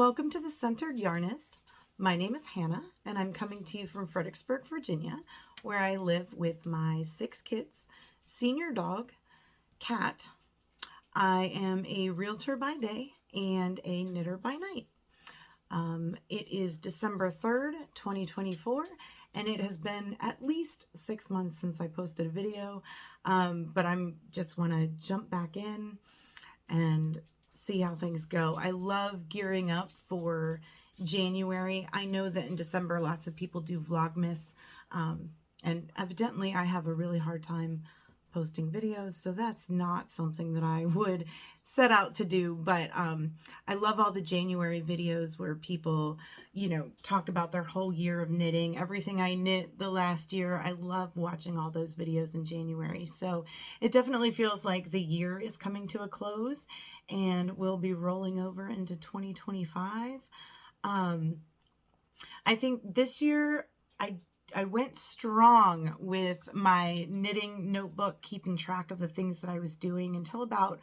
Welcome to the Centered Yarnist. My name is Hannah, and I'm coming to you from Fredericksburg, Virginia, where I live with my 6 kids, senior dog, cat. I am a realtor by day and a knitter by night. It is December 3rd, 2024, and it has been at least 6 months since I posted a video, but I'm just want to jump back in and see how things go. I love gearing up for January. I know that in December lots of people do Vlogmas, and evidently I have a really hard time posting videos, so that's not something that I would set out to do. But I love all the January videos where people, you know, talk about their whole year of knitting, everything I knit the last year. I love watching all those videos in January. So it definitely feels like the year is coming to a close and we'll be rolling over into 2025. I think this year I went strong with my knitting notebook, keeping track of the things that I was doing until about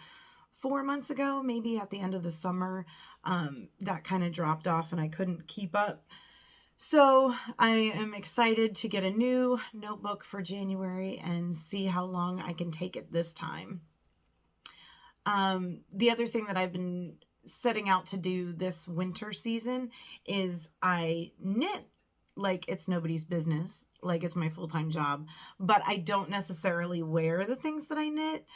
4 months ago, maybe at the end of the summer. That kind of dropped off and I couldn't keep up. So I am excited to get a new notebook for January and see how long I can take it this time. The other thing that I've been setting out to do this winter season is I knit like it's nobody's business, like it's my full-time job, but I don't necessarily wear the things that I knit.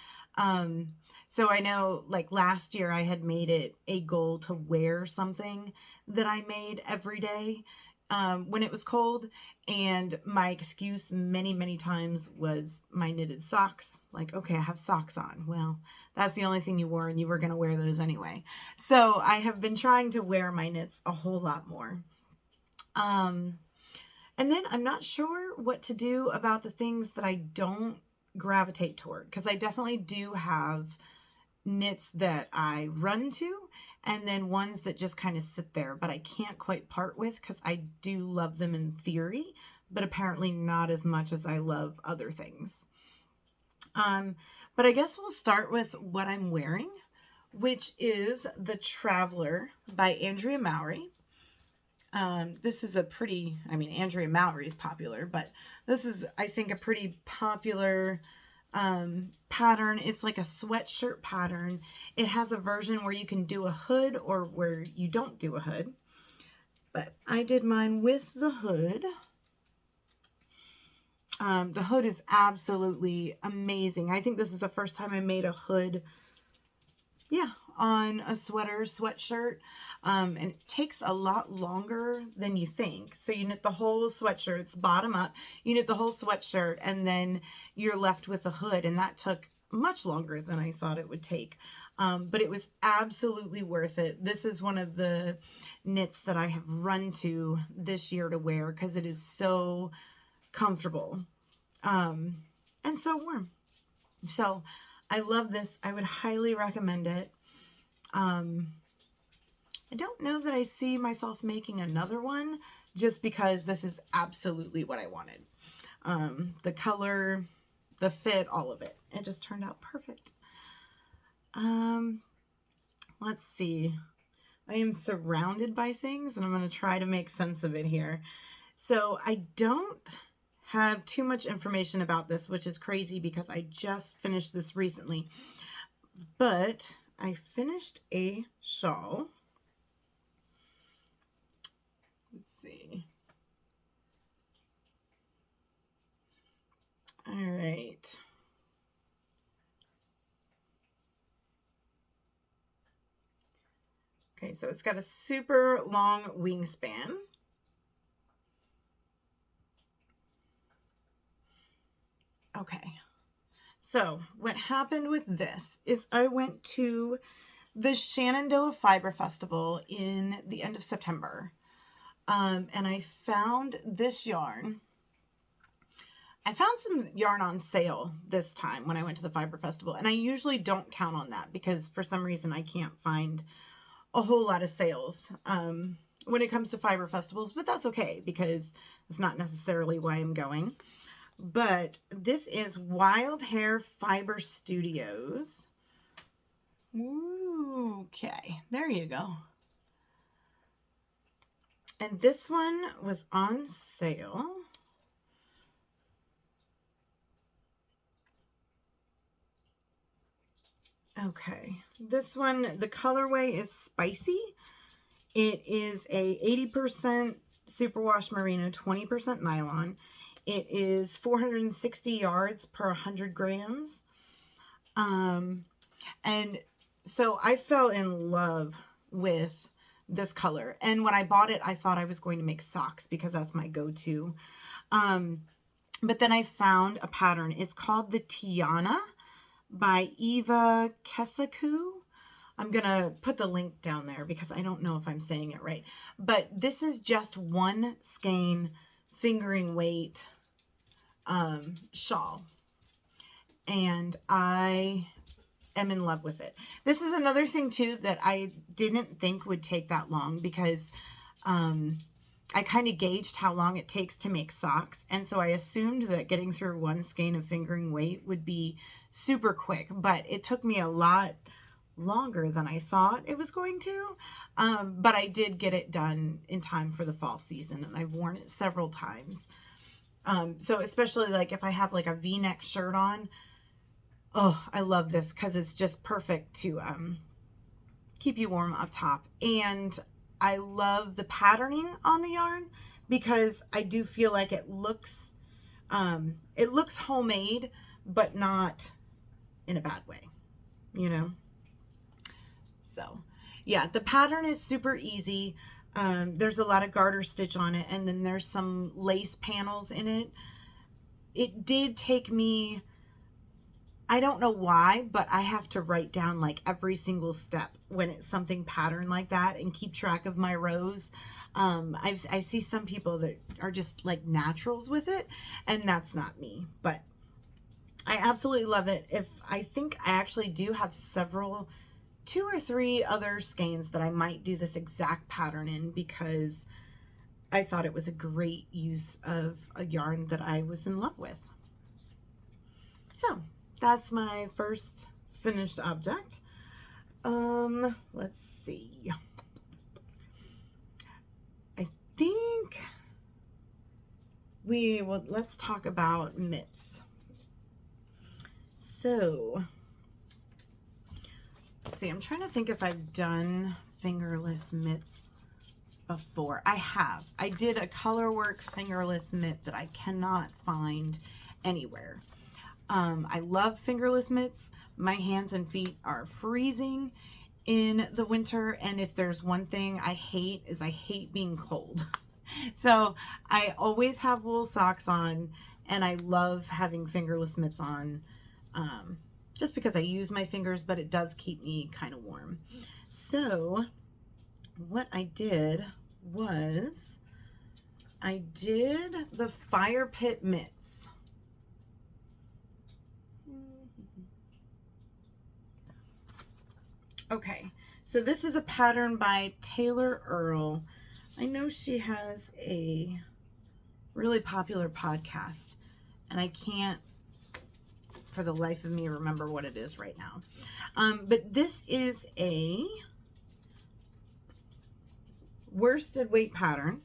So I know like last year I had made it a goal to wear something that I made every day when it was cold, and my excuse many times was my knitted socks. Like, okay, I have socks on. Well, that's the only thing you wore and you were going to wear those anyway. So I have been trying to wear my knits a whole lot more. And then I'm not sure what to do about the things that I don't gravitate toward, because I definitely do have knits that I run to and then ones that just kind of sit there, but I can't quite part with because I do love them in theory, but apparently not as much as I love other things. But I guess we'll start with what I'm wearing, which is the Traveler by Andrea Mowry. This is a pretty, I mean, Andrea Mowry is popular, but this is, I think, a pretty popular pattern. It's like a sweatshirt pattern. It has a version where you can do a hood or where you don't do a hood, but I did mine with the hood. The hood is absolutely amazing. I think this is the first time I made a hood, on a sweatshirt, and it takes a lot longer than you think. So you knit the whole sweatshirt, it's bottom up, you knit the whole sweatshirt, and then you're left with the hood, and that took much longer than I thought it would take. But it was absolutely worth it. This is one of the knits that I have run to this year to wear because it is so comfortable and so warm. So I love this. I would highly recommend it. I don't know that I see myself making another one just because this is absolutely what I wanted. The color, the fit, all of it. It just turned out perfect. Let's see. I am surrounded by things and I'm going to try to make sense of it here. So I don't have too much information about this, which is crazy because I just finished this recently. But I finished a shawl. Let's see. All right. Okay, so it's got a super long wingspan. Okay. So what happened with this is I went to the Shenandoah Fiber Festival in the end of September. And I found this yarn. I found some yarn on sale this time when I went to the Fiber Festival. And I usually don't count on that because for some reason I can't find a whole lot of sales when it comes to fiber festivals. But that's okay because it's not necessarily why I'm going. But this is Wild Hair Fiber Studios. Ooh, okay, there you go. And this one was on sale. Okay, this one, the colorway is Spicy. It is a 80% superwash merino, 20% nylon. It is 460 yards per 100 grams. And so I fell in love with this color. And when I bought it, I thought I was going to make socks because that's my go-to. But then I found a pattern. It's called the Tiana by Eeva Kesäkuu. I'm going to put the link down there because I don't know if I'm saying it right. But this is just one skein fingering weight shawl. And I am in love with it. This is another thing too that I didn't think would take that long because I kind of gauged how long it takes to make socks. And so I assumed that getting through one skein of fingering weight would be super quick, but it took me a lot longer than I thought it was going to. But I did get it done in time for the fall season, and I've worn it several times. So especially like if I have like a V-neck shirt on, oh, I love this because it's just perfect to keep you warm up top. And I love the patterning on the yarn because I do feel like it looks homemade, but not in a bad way, you know? So yeah, the pattern is super easy. There's a lot of garter stitch on it, and then there's some lace panels in it. It did take me, I don't know why, but I have to write down like every single step when it's something patterned like that and keep track of my rows. I see some people that are just like naturals with it, and that's not me, but I absolutely love it. I think I actually do have two or three other skeins that I might do this exact pattern in because I thought it was a great use of a yarn that I was in love with. So that's my first finished object. Let's see. I think let's talk about mitts. So, let's see, I'm trying to think if I've done fingerless mitts before. I have. I did a colorwork fingerless mitt that I cannot find anywhere. I love fingerless mitts. My hands and feet are freezing in the winter, and if there's one thing I hate is I hate being cold. So I always have wool socks on, and I love having fingerless mitts on, just because I use my fingers, but it does keep me kind of warm. So what I did was I did the fire pit mitts. Okay, so this is a pattern by Tayler Earl. I know she has a really popular podcast, and I can't for the life of me remember what it is right now. But this is a worsted weight pattern.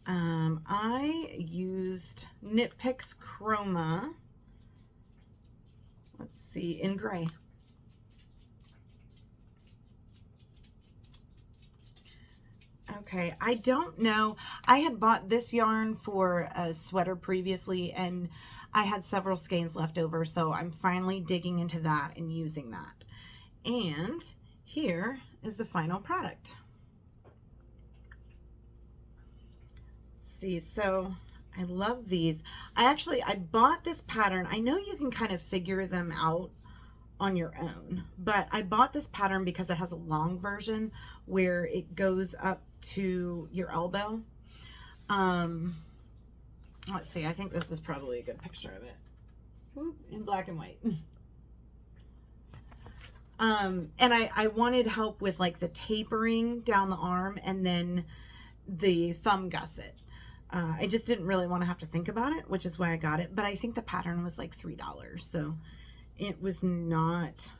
I used Knit Picks Chroma, let's see, in gray. Okay, I don't know. I had bought this yarn for a sweater previously, and I had several skeins left over, so I'm finally digging into that and using that. And here is the final product. Let's see, so I love these. I bought this pattern. I know you can kind of figure them out on your own, but I bought this pattern because it has a long version where it goes up to your elbow. Let's see, I think this is probably a good picture of it. Oop, in black and white. And I wanted help with like the tapering down the arm and then the thumb gusset. I just didn't really want to have to think about it, which is why I got it, but I think the pattern was like $3, so it was not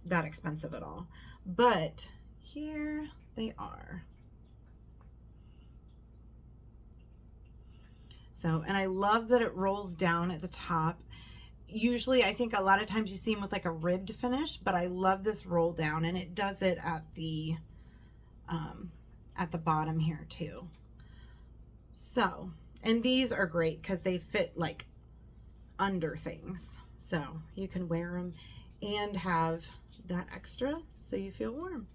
that expensive at all. But here they are. So, and I love that it rolls down at the top. Usually I think a lot of times you see them with like a ribbed finish, but I love this roll down, and it does it at the bottom here too. So, and these are great because they fit like under things. So you can wear them and have that extra so you feel warm.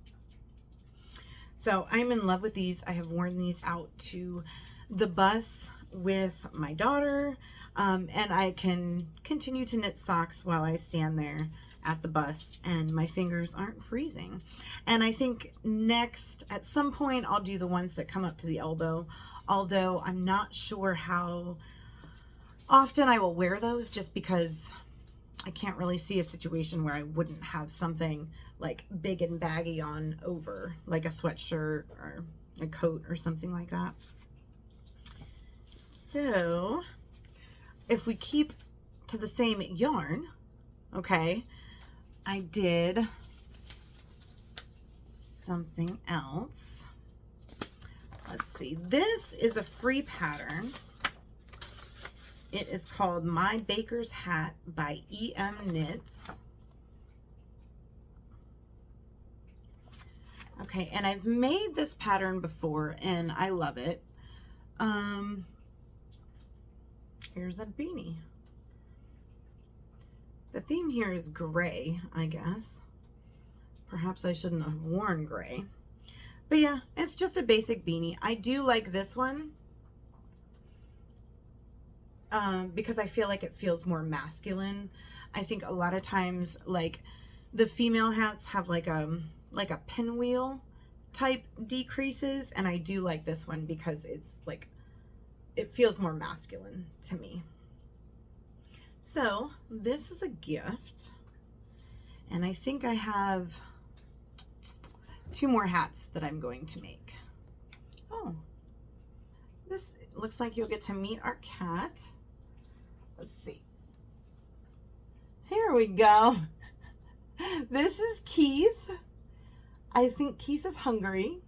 So I'm in love with these. I have worn these out to the bus with my daughter, and I can continue to knit socks while I stand there at the bus and my fingers aren't freezing. And I think next, at some point, I'll do the ones that come up to the elbow, although I'm not sure how often I will wear those, just because I can't really see a situation where I wouldn't have something like big and baggy on over, like a sweatshirt or a coat or something like that. So if we keep to the same yarn, okay, I did something else. Let's see, this is a free pattern. It is called My Baker's Hat by Knits. Okay, and I've made this pattern before and I love it. Here's a beanie. The theme here is gray, I guess. Perhaps I shouldn't have worn gray. But yeah, it's just a basic beanie. I do like this one because I feel like it feels more masculine. I think a lot of times, like, the female hats have like a pinwheel type decreases, and I do like this one because it's like, it feels more masculine to me. So this is a gift, and I think I have 2 more hats that I'm going to make. Oh, this looks like you'll get to meet our cat. Let's see. Here we go. This is Keith. I think Keith is hungry.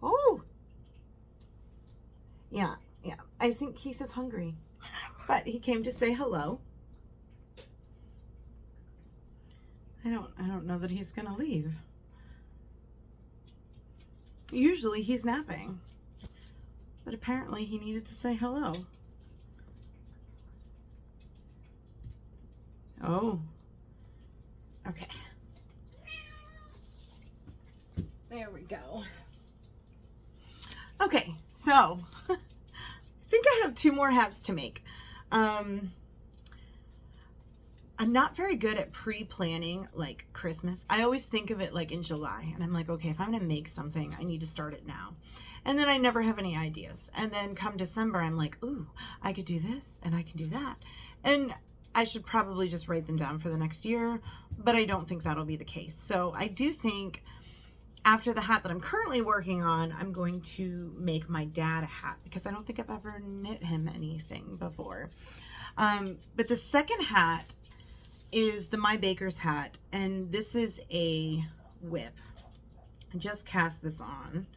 Oh, yeah, I think Keith is hungry, but he came to say hello. I don't know that he's gonna leave. Usually he's napping, but apparently he needed to say hello. Oh, okay. There we go. Okay, so I think I have 2 more hats to make. I'm not very good at pre-planning like Christmas. I always think of it like in July, and I'm like, okay, if I'm gonna make something, I need to start it now. And then I never have any ideas. And then come December, I'm like, ooh, I could do this and I can do that. And I should probably just write them down for the next year, but I don't think that'll be the case. So I do think after the hat that I'm currently working on, I'm going to make my dad a hat, because I don't think I've ever knit him anything before. But the second hat is the My Baker's hat, and this is a whip. I just cast this on.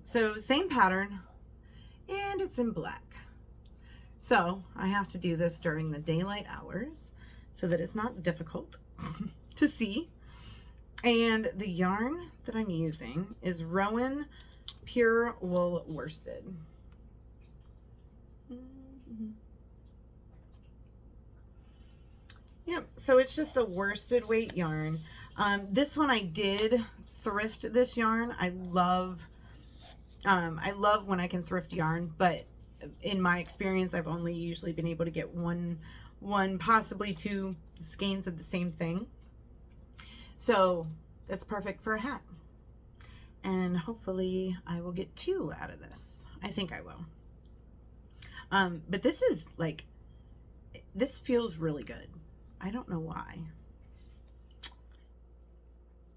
So same pattern, and it's in black. So I have to do this during the daylight hours so that it's not difficult to see. And the yarn that I'm using is Rowan Pure Wool Worsted. Yep, so it's just a worsted weight yarn. This one I did thrift this yarn. I love when I can thrift yarn, but in my experience, I've only usually been able to get one, possibly 2 skeins of the same thing. So that's perfect for a hat. And hopefully I will get 2 out of this. I think I will. But this is like, this feels really good. I don't know why.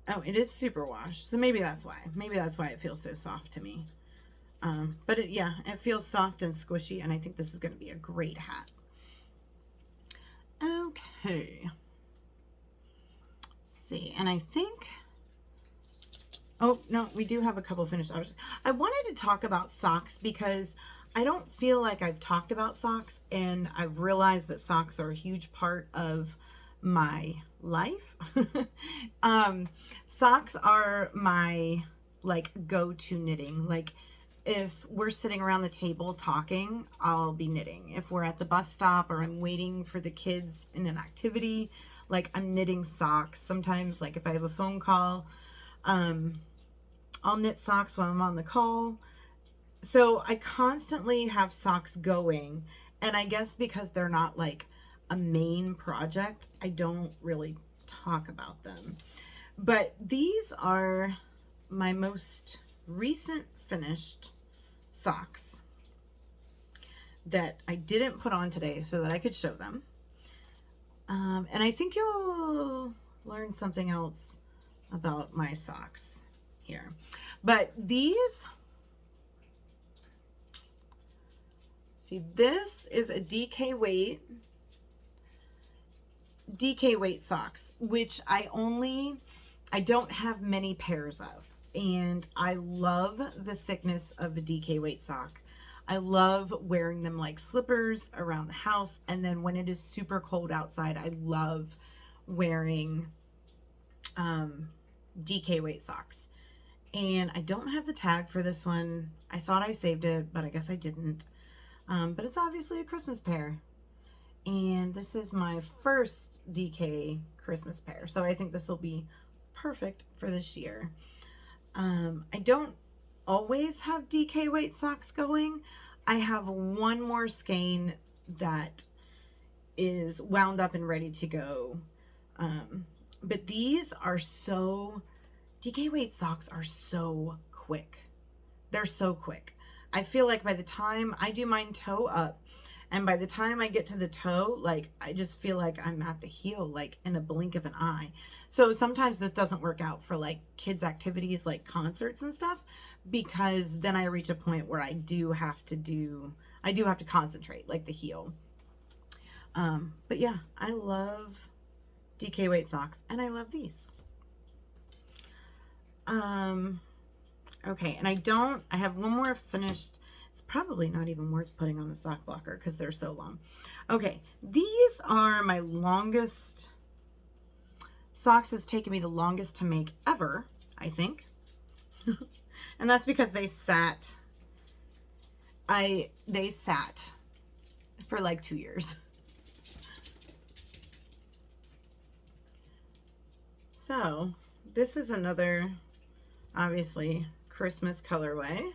Oh, it is superwash. So maybe that's why. Maybe that's why it feels so soft to me. But yeah, it feels soft and squishy, and I think this is going to be a great hat. Okay. Let's see, and I think, oh no, we do have a couple finished hours. I wanted to talk about socks because I don't feel like I've talked about socks, and I've realized that socks are a huge part of my life. Socks are my like go-to knitting. Like if we're sitting around the table talking, I'll be knitting. If we're at the bus stop or I'm waiting for the kids in an activity, like I'm knitting socks. Sometimes like if I have a phone call, I'll knit socks while I'm on the call. So I constantly have socks going, and I guess because they're not like a main project, I don't really talk about them. But these are my most recent finished socks that I didn't put on today so that I could show them. And I think you'll learn something else about my socks here. But these, see, this is a DK weight socks, which I don't have many pairs of. And I love the thickness of the DK weight sock. I love wearing them like slippers around the house. And then when it is super cold outside, I love wearing DK weight socks. And I don't have the tag for this one. I thought I saved it, but I guess I didn't. But it's obviously a Christmas pair. And this is my first DK Christmas pair. So I think this will be perfect for this year. I don't always have DK weight socks going. I have one more skein that is wound up and ready to go. But these are so, DK weight socks are so quick. They're so quick. I feel like by the time I do mine toe up, and by the time I get to the toe, like, I just feel like I'm at the heel, like, in a blink of an eye. So sometimes this doesn't work out for, like, kids' activities, like concerts and stuff, because then I reach a point where I do have to concentrate, like the heel. But yeah, I love DK weight socks, and I love these. Okay, and I have one more finished. It's probably not even worth putting on the sock blocker because they're so long. Okay, these are my longest socks. It's taken me the longest to make ever, I think. And that's because they sat for like 2 years. So this is another, obviously, Christmas colorway.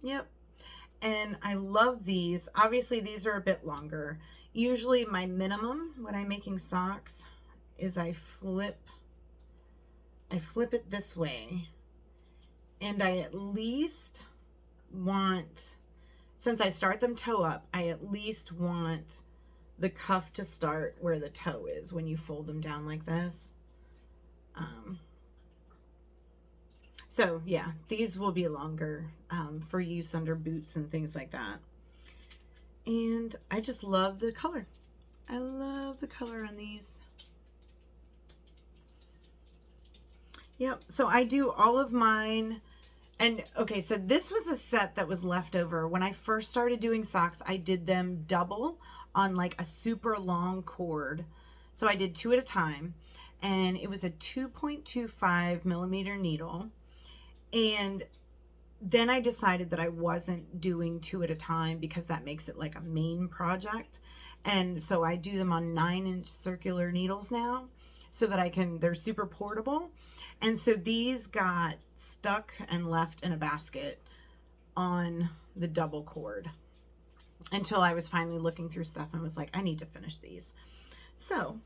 Yep. And I love these. Obviously, these are a bit longer. Usually my minimum when I'm making socks is I flip it this way. And I at least want, since I start them toe up, I at least want the cuff to start where the toe is when you fold them down like this. So yeah, these will be longer for use under boots and things like that. And I just love the color. I love the color on these. Yep, so I do all of mine. And okay, so this was a set that was left over. When I first started doing socks, I did them double on like a super long cord. So I did 2 at a time, and it was a 2.25 millimeter needle. And then I decided that I wasn't doing 2 at a time because that makes it like a main project. And so I do them on 9-inch circular needles now so that they're super portable. And so these got stuck and left in a basket on the double cord until I was finally looking through stuff and was like, I need to finish these. So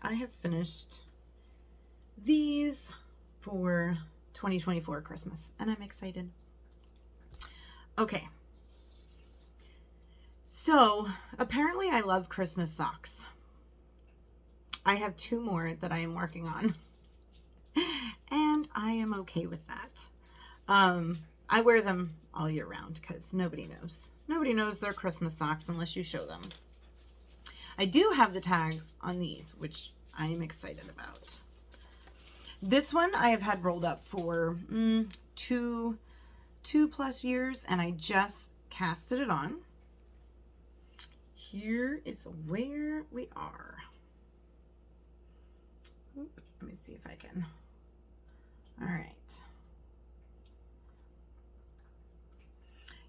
I have finished these for 2024 Christmas, and I'm excited. Okay. So apparently I love Christmas socks. I have 2 more that I am working on. And I am okay with that. I wear them all year round because nobody knows. Nobody knows they're Christmas socks unless you show them. I do have the tags on these, which I am excited about. This one I have had rolled up for 2+ years, and I just casted it on. Here is where we are. Oop, let me see if I can. All right.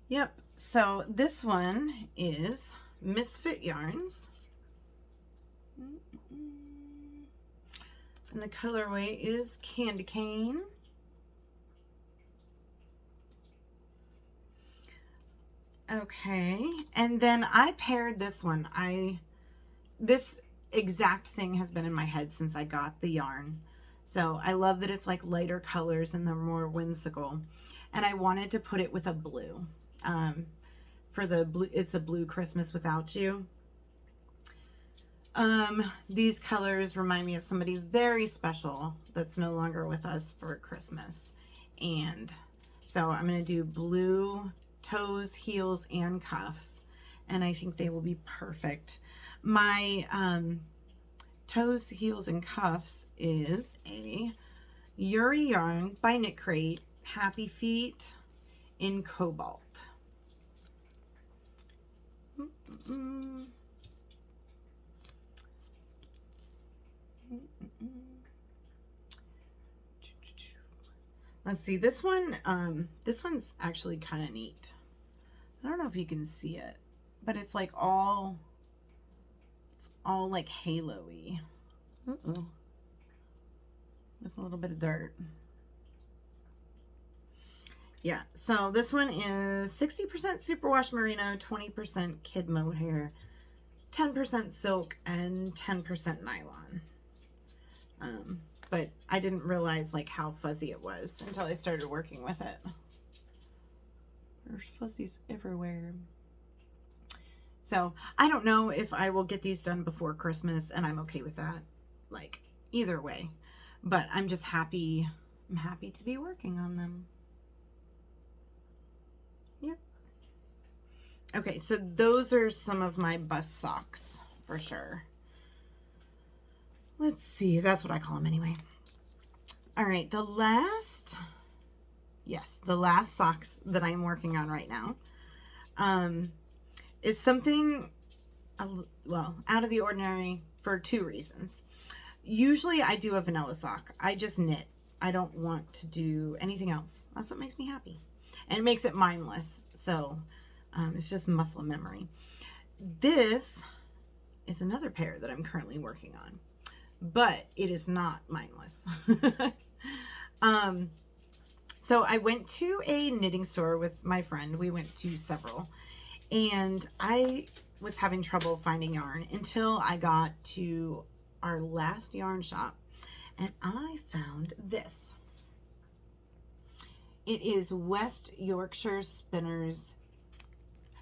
Yep, so this one is Misfit Yarns. And the colorway is Candy Cane. Okay, and then I paired this one. This exact thing has been in my head since I got the yarn. So I love that it's like lighter colors and they're more whimsical. And I wanted to put it with a blue. For the blue, it's a blue Christmas Without You. These colors remind me of somebody very special that's no longer with us for Christmas. And so I'm going to do blue toes, heels, and cuffs. And I think they will be perfect. My toes, heels, and cuffs is a Yuri yarn by Knit Crate, Happy Feet in Cobalt. Let's see, this one's actually kind of neat. I don't know if you can see it, but it's like all like halo-y. There's a little bit of dirt. Yeah, so this one is 60% superwash merino, 20% kid mohair, 10% silk, and 10% nylon. But I didn't realize like how fuzzy it was until I started working with it. There's fuzzies everywhere. So I don't know if I will get these done before Christmas, and I'm okay with that. Like either way, but I'm just happy. I'm happy to be working on them. Yep. Okay, so those are some of my bust socks for sure. Let's see, that's what I call them anyway. All right, the last socks that I'm working on right now is something, well, out of the ordinary for 2 reasons. Usually I do a vanilla sock. I just knit. I don't want to do anything else. That's what makes me happy. And it makes it mindless. So it's just muscle memory. This is another pair that I'm currently working on, but it is not mindless. So I went to a knitting store with my friend. We went to several, and I was having trouble finding yarn until I got to our last yarn shop, and I found this. It is West Yorkshire Spinners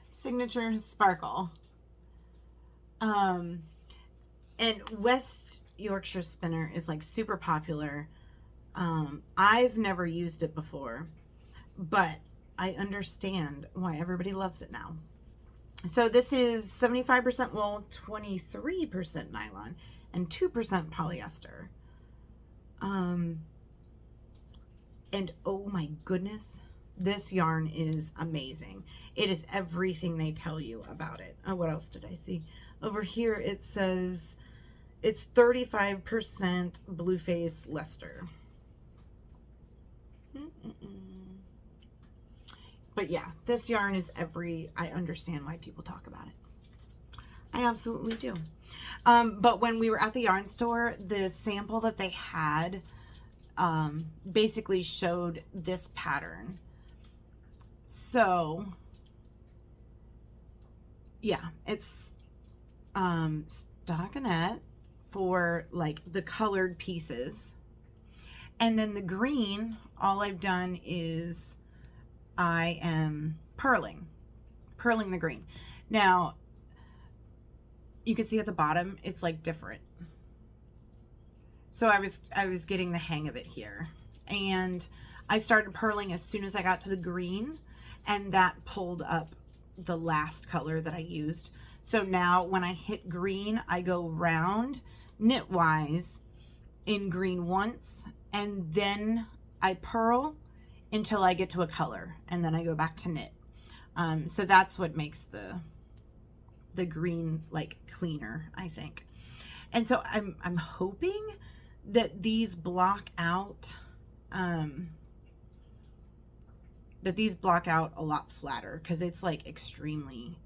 Signature Sparkle. And West Yorkshire Spinner is like super popular. I've never used it before, but I understand why everybody loves it now. So this is 75% wool, 23% nylon, and 2% polyester. And oh my goodness, this yarn is amazing. It is everything they tell you about it. Oh, what else did I see? Over here it says it's 35% Blueface Leicester. But yeah, this yarn is I understand why people talk about it. I absolutely do. But when we were at the yarn store, the sample that they had basically showed this pattern. So yeah, it's stockinette for like the colored pieces. And then the green, all I've done is I am purling the green. Now, you can see at the bottom, it's like different. So I was getting the hang of it here. And I started purling as soon as I got to the green, and that pulled up the last color that I used. So now when I hit green, I go round knitwise in green once, and then I purl until I get to a color, and then I go back to knit. So that's what makes the green like cleaner, I think. And so I'm hoping that these block out a lot flatter, because it's like extremely,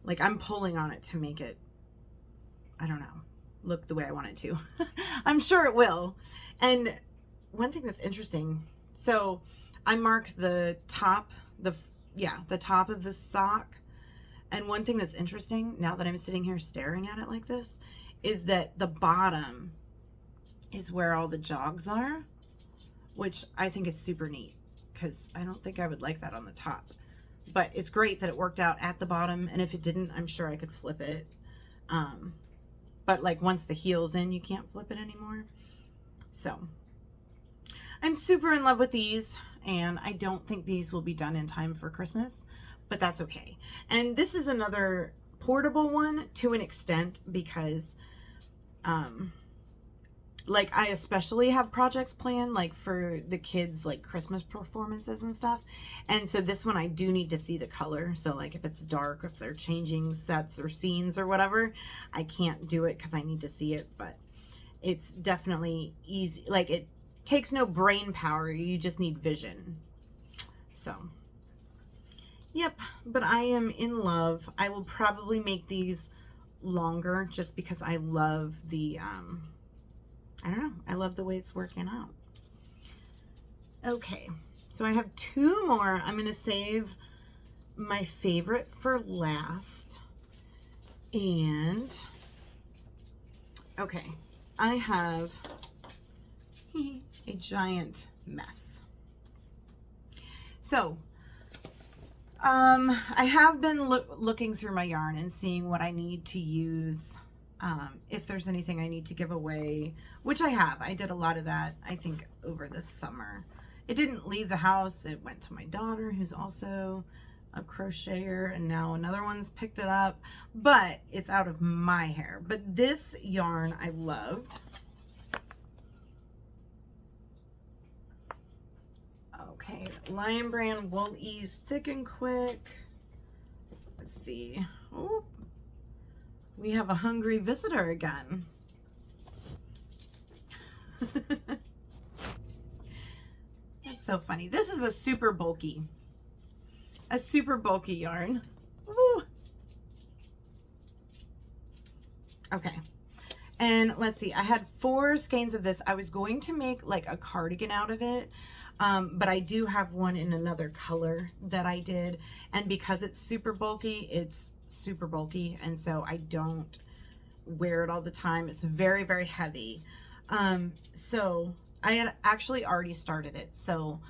like I'm pulling on it to make it, I don't know, look the way I want it to. I'm sure it will. And one thing that's interesting, so I marked the top, the top of the sock. And one thing that's interesting, now that I'm sitting here staring at it like this, is that the bottom is where all the jogs are, which I think is super neat, because I don't think I would like that on the top. But it's great that it worked out at the bottom, and if it didn't, I'm sure I could flip it. But like once the heel's in, you can't flip it anymore. So I'm super in love with these, and I don't think these will be done in time for Christmas, but that's okay. And this is another portable one to an extent, because like I especially have projects planned like for the kids, like Christmas performances and stuff. And so this one I do need to see the color. So like if it's dark, if they're changing sets or scenes or whatever, I can't do it because I need to see it. But it's definitely easy. Like it takes no brain power. You just need vision. So yep, but I am in love. I will probably make these longer just because I love the I don't know, I love the way it's working out. Okay, so I have two more. I'm gonna save my favorite for last. And okay, I have a giant mess. So I have been looking through my yarn and seeing what I need to use, if there's anything I need to give away, which I have. I did a lot of that, I think, over this summer. It didn't leave the house. It went to my daughter, who's also a crocheter, and now another one's picked it up, but it's out of my hair. But this yarn I loved. Okay, Lion Brand Wool Ease Thick and Quick. Let's see. Oh, we have a hungry visitor again. That's so funny. This is a super bulky yarn. Ooh. Okay. And let's see, I had 4 skeins of this. I was going to make like a cardigan out of it. But I do have one in another color that I did, and because it's super bulky, and so I don't wear it all the time. It's very, very heavy. So I had actually already started it, so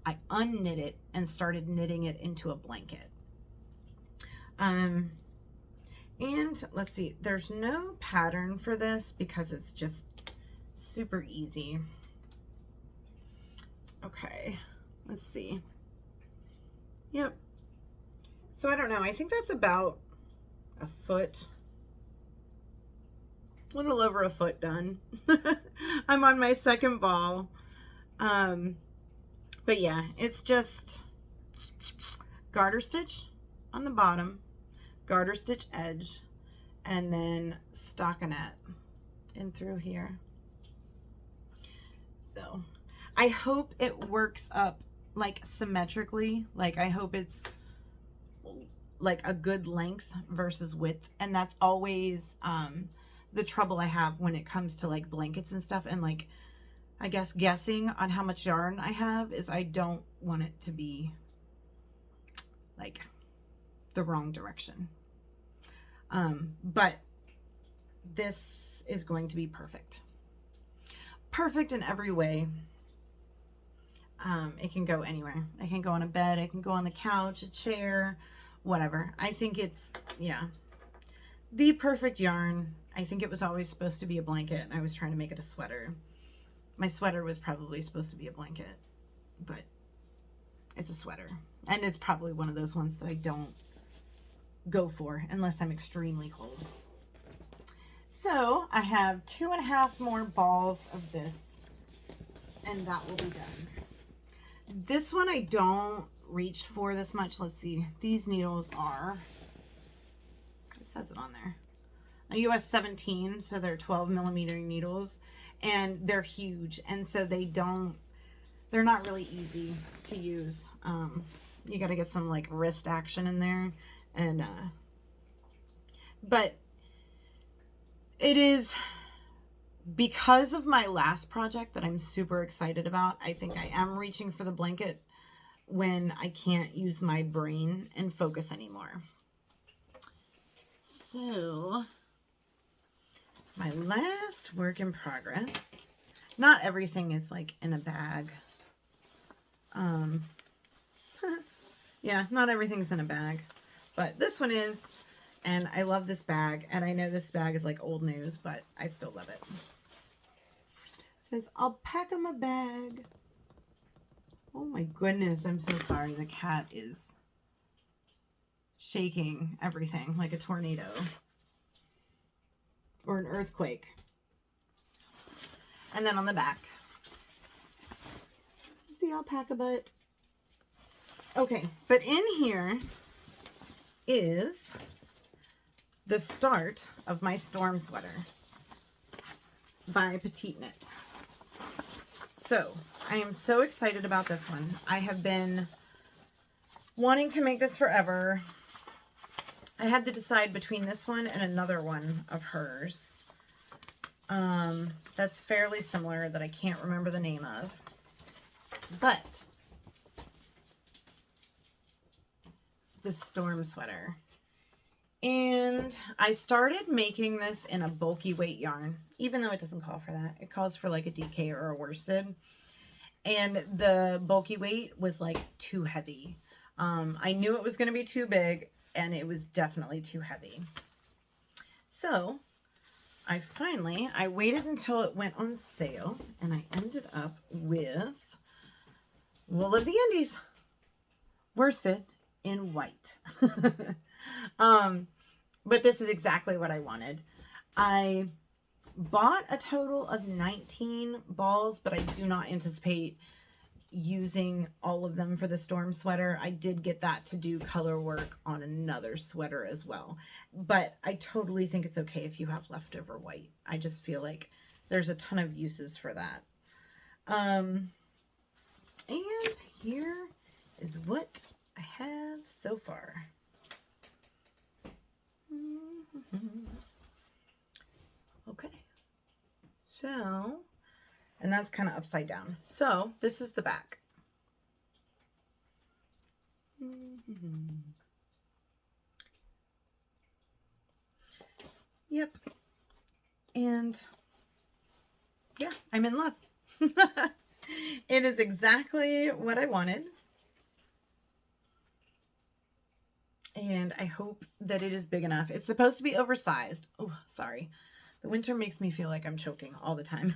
I unknit it and started knitting it into a blanket. And let's see, there's no pattern for this because it's just super easy. Okay, let's see. Yep. So I don't know. I think that's about a foot, a little over a foot done. I'm on my second ball. But yeah, it's just garter stitch on the bottom, garter stitch edge, and then stockinette in through here. So I hope it works up like symmetrically. Like I hope it's like a good length versus width. And that's always the trouble I have when it comes to like blankets and stuff. And like, I guess guessing on how much yarn I have is I don't want it to be like the wrong direction. But this is going to be perfect. Perfect in every way. It can go anywhere. It can go on a bed, it can go on the couch, a chair, whatever. I think it's, yeah, the perfect yarn. I think it was always supposed to be a blanket, and I was trying to make it a sweater. My sweater was probably supposed to be a blanket. but it's a sweater. And it's probably one of those ones that I don't go for unless I'm extremely cold. So I have 2.5 more balls of this, and that will be done. This one I don't reach for this much. Let's see. These needles are, it says it on there, a US 17, so they're 12mm needles, and they're huge, and so they're not really easy to use. You got to get some like wrist action in there, and but it is because of my last project that I'm super excited about. I think I am reaching for the blanket when I can't use my brain and focus anymore. So my last work in progress, not everything is like in a bag. Yeah, not everything's in a bag, but this one is, and I love this bag, and I know this bag is like old news, but I still love it. It says, I'll pack 'em a bag. Oh my goodness, I'm so sorry. The cat is shaking everything like a tornado or an earthquake. And then on the back is the alpaca butt. Okay, but in here is the start of my storm sweater by Petite Knit. So I am so excited about this one. I have been wanting to make this forever. I had to decide between this one and another one of hers. That's fairly similar that I can't remember the name of. But it's the storm sweater. And I started making this in a bulky weight yarn, even though it doesn't call for that. It calls for like a DK or a worsted. And the bulky weight was like too heavy. I knew it was going to be too big, and it was definitely too heavy. So I waited until it went on sale, and I ended up with Wool of the Indies, worsted in white. But this is exactly what I wanted. I bought a total of 19 balls, but I do not anticipate using all of them for the storm sweater. I did get that to do color work on another sweater as well, but I totally think it's okay if you have leftover white. I just feel like there's a ton of uses for that. And here is what I have so far. Okay, so, and that's kind of upside down. So this is the back. Yep. And yeah, I'm in love. It is exactly what I wanted. And I hope that it is big enough. It's supposed to be oversized. Oh, sorry. The winter makes me feel like I'm choking all the time.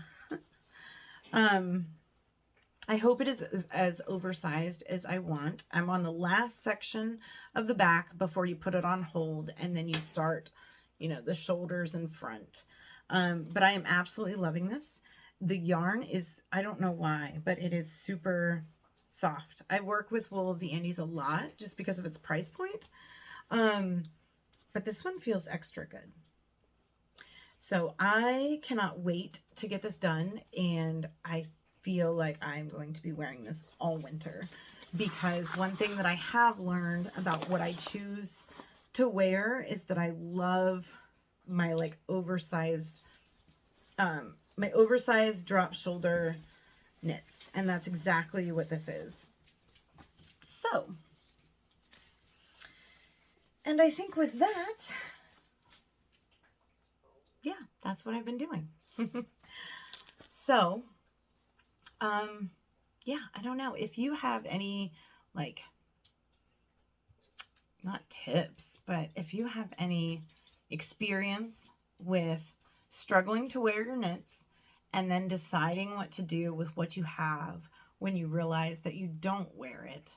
I hope it is as oversized as I want. I'm on the last section of the back before you put it on hold, and then you start, you know, the shoulders and front. But I am absolutely loving this. The yarn is, I don't know why, but it is super soft. I work with Wool of the Indies a lot just because of its price point. But this one feels extra good. So I cannot wait to get this done, and I feel like I'm going to be wearing this all winter, because one thing that I have learned about what I choose to wear is that I love my like oversized my oversized drop shoulder knits, and that's exactly what this is. So, and I think with that, yeah, that's what I've been doing. So, yeah, I don't know if you have any, like, not tips, but if you have any experience with struggling to wear your knits and then deciding what to do with what you have, when you realize that you don't wear it,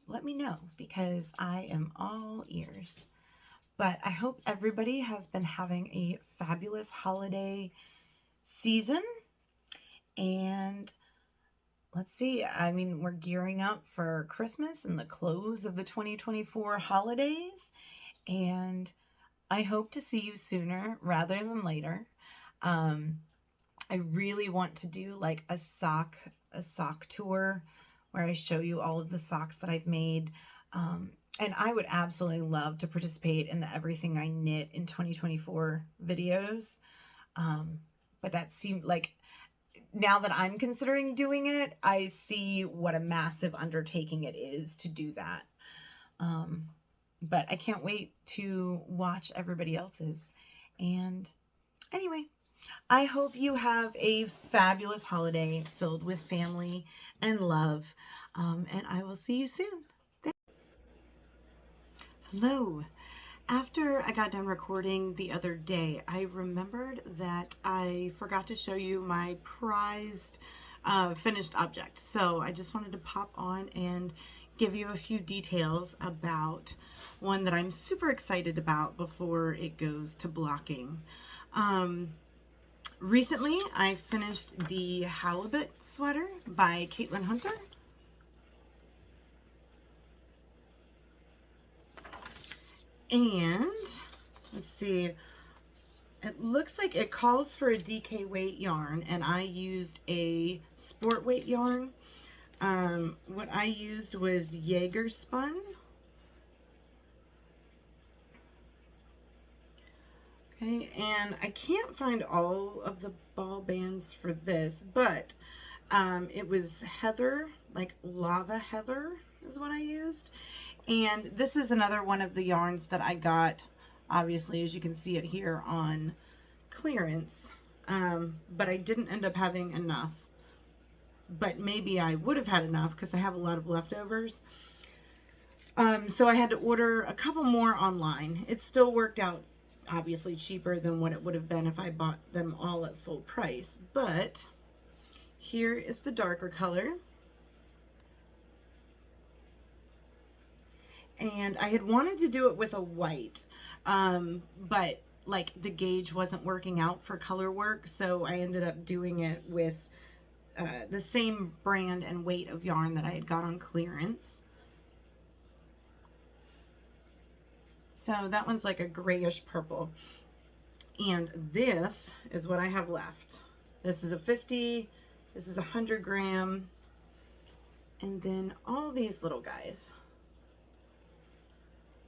let me know, because I am all ears. But I hope everybody has been having a fabulous holiday season. And let's see, I mean, we're gearing up for Christmas and the close of the 2024 holidays. And I hope to see you sooner rather than later. I really want to do like a sock tour where I show you all of the socks that I've made. And I would absolutely love to participate in the Everything I Knit in 2024 videos. But that seemed like, now that I'm considering doing it, I see what a massive undertaking it is to do that. But I can't wait to watch everybody else's. And anyway, I hope you have a fabulous holiday filled with family and love. And I will see you soon. Hello. After I got done recording the other day, I remembered that I forgot to show you my prized finished object. So I just wanted to pop on and give you a few details about one that I'm super excited about before it goes to blocking. Recently, I finished the Halibut Sweater by Caitlin Hunter. And let's see, it looks like it calls for a DK weight yarn, and I used a sport weight yarn. What I used was Jaeger spun. Okay, and I can't find all of the ball bands for this, but it was heather, like lava heather is what I used. And this is another one of the yarns that I got, obviously, as you can see it here, on clearance. But I didn't end up having enough. But maybe I would have had enough because I have a lot of leftovers. So I had to order a couple more online. It still worked out, obviously, cheaper than what it would have been if I bought them all at full price. But here is the darker color. And I had wanted to do it with a white, but like the gauge wasn't working out for color work, so I ended up doing it with the same brand and weight of yarn that I had got on clearance. So that one's like a grayish purple. And this is what I have left. This is a 50, this is a 100 gram, and then all these little guys.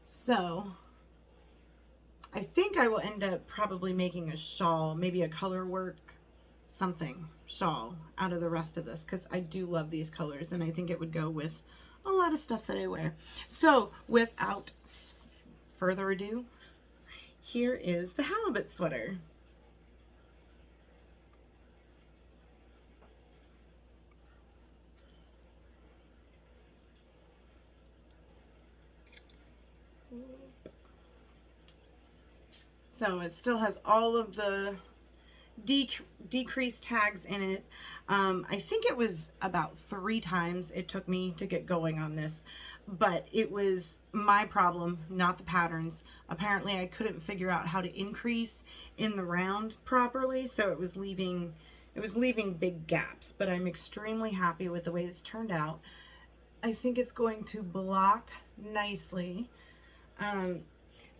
So I think I will end up probably making a shawl, maybe a color work, something, shawl out of the rest of this, because I do love these colors and I think it would go with a lot of stuff that I wear. So without further ado, here is the Halibut Sweater. So it still has all of the decreased tags in it. I think it was about 3 times it took me to get going on this, but it was my problem, not the patterns. Apparently I couldn't figure out how to increase in the round properly, so it was leaving big gaps, but I'm extremely happy with the way this turned out. I think it's going to block nicely.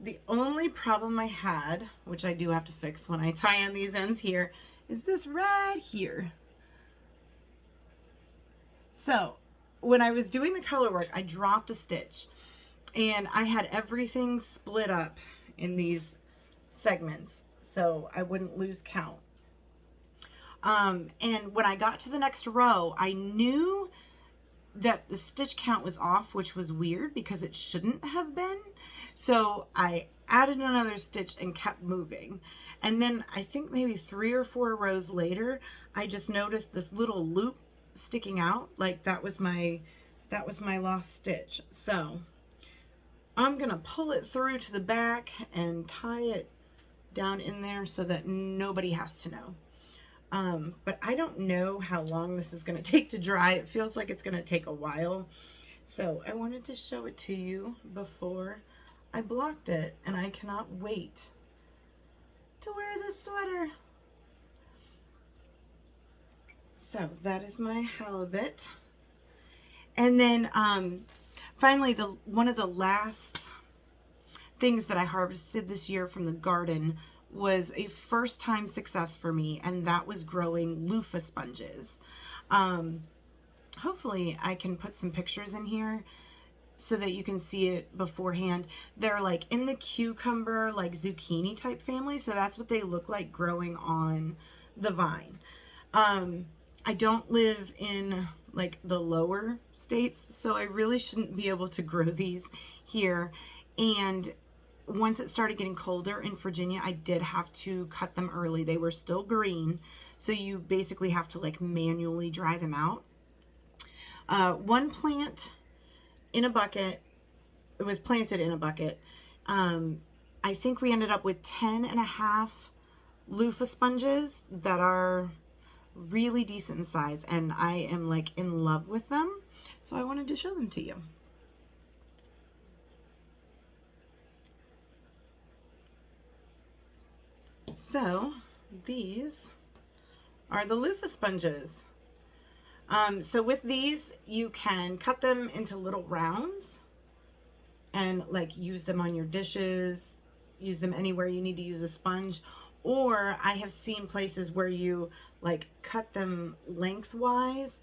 The only problem I had, which I do have to fix when I tie on these ends here, is this right here. So when I was doing the color work, I dropped a stitch and I had everything split up in these segments so I wouldn't lose count. And when I got to the next row, I knew that the stitch count was off, which was weird because it shouldn't have been. So I added another stitch and kept moving. And then I think maybe 3 or 4 rows later, I just noticed this little loop sticking out, like that was my lost stitch. So I'm gonna pull it through to the back and tie it down in there so that nobody has to know. But I don't know how long this is going to take to dry. It feels like it's going to take a while. So I wanted to show it to you before I blocked it, and I cannot wait to wear this sweater. So that is my halibut. And then finally, one of the last things that I harvested this year from the garden was a first time success for me, and that was growing loofah sponges. Hopefully I can put some pictures in here so that you can see it beforehand. They're like in the cucumber, like zucchini type family, so that's what they look like growing on the vine. I don't live in like the lower states, so I really shouldn't be able to grow these here. And once it started getting colder in Virginia, I did have to cut them early. They were still green, so you basically have to like manually dry them out. One plant in a bucket, it was planted in a bucket. I think we ended up with 10.5 loofah sponges that are really decent in size, and I am like in love with them, so I wanted to show them to you. So these are the loofah sponges. So with these, you can cut them into little rounds and like use them on your dishes, use them anywhere you need to use a sponge. Or I have seen places where you like cut them lengthwise,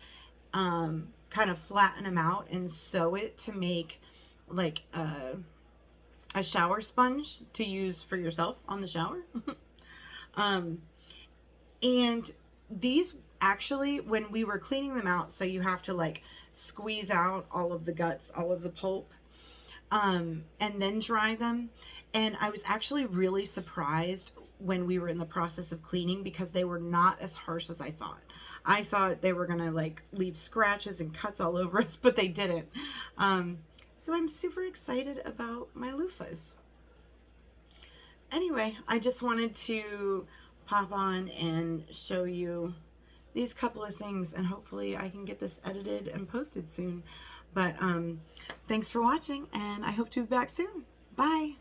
kind of flatten them out and sew it to make like a shower sponge to use for yourself on the shower. And these actually, when we were cleaning them out, so you have to like squeeze out all of the guts, all of the pulp, and then dry them. And I was actually really surprised when we were in the process of cleaning because they were not as harsh as I thought. I thought they were gonna like leave scratches and cuts all over us, but they didn't. So I'm super excited about my loofahs. Anyway, I just wanted to pop on and show you these couple of things, and hopefully I can get this edited and posted soon. But thanks for watching, and I hope to be back soon. Bye.